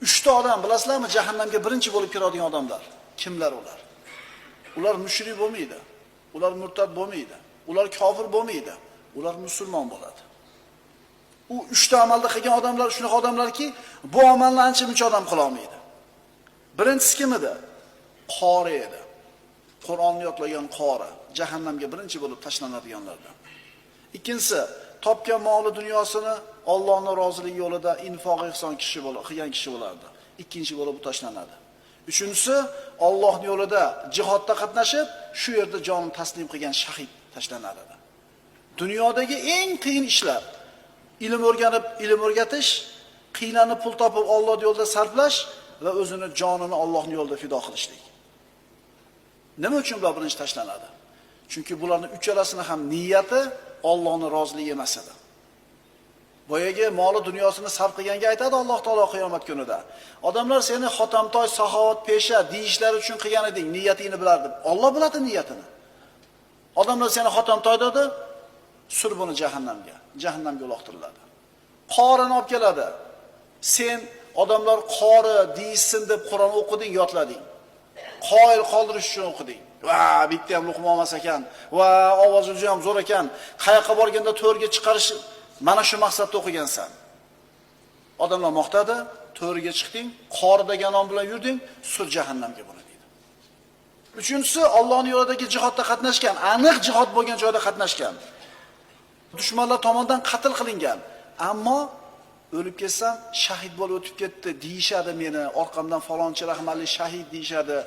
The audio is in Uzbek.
3 ta odam bilasizlarmi, jahannamga birinchi bo'lib kiradigan odamlar. Kimlar ular? Ular mushrik bo'lmaydi. Ular murtad bo'lmaydi. Ular kofir bo'lmaydi. Ular musulmon bo'ladi. U 3 ta amalda qilgan odamlar shunaqa odamlarki, bu amalni ancha-muncha odam qila olmaydi. Birinchisi kim edi? Qori edi. Qur'onni yodlagan qori, jahannamga birinchi bo'lib tashlanadiganlardan. Ikkinchisi, topgan moli dunyosini Allohning roziligi yo'lida infoq ihson qilgan kishi bo'lardi. Ikkinchi bo'lib tashlanadi. Uchinchisi, Allohning yo'lida jihodda qatnashib, shu yerda jonini taslim qilgan shahid tashlanadi. Dunyodagi eng qiyin ishlar: ilm o'rganib, ilm o'rgatish, qiynalib pul topib Alloh yo'lida sarflash va o'zini jonini Allohning yo'lida fido qilishlik. Nima uchun bular birinchi tashlanadi? Chunki bularning uchalasini ham niyati Allohning roziligi emas edi. Boyaga moli dunyosini sarf qilganga aytadi Alloh taolo qiyomat kunida: "Odamlar seni xotamtoy, saxovat pesha deyishlari uchun qilgan eding, niyatingni bilardim." Alloh biladi niyatini. Odamlar seni xotamtoy dedi, sur buni jahannamga uloqtiriladi. Qorini olib keladi. Sen odamlar qori deysin deb Qur'on o'qiding, yodlading. Qoyil qoldirish uchun o'qiding. Va bitta ham luqma olmas ekan, va ovozi juda ham zo'r ekan. Qayoqqa borganda to'rga chiqarish, mana shu maqsadda o'qigansan. Odamlar maqtadi, to'rga chiqding, qori degan nom bilan yurding, sur jahannamga buni deydi. Uchinchisi, Allohning yo'lidagi jihodda qatnashgan, aniq jihod bo'lgan joyda qatnashgan. Dushmanlar tomonidan qatl qilingan, ammo o'lib ketsam shahid bo'lib o'tib ketdi deyishadi meni, orqamdan falonchi rahmatli shahid deyishadi.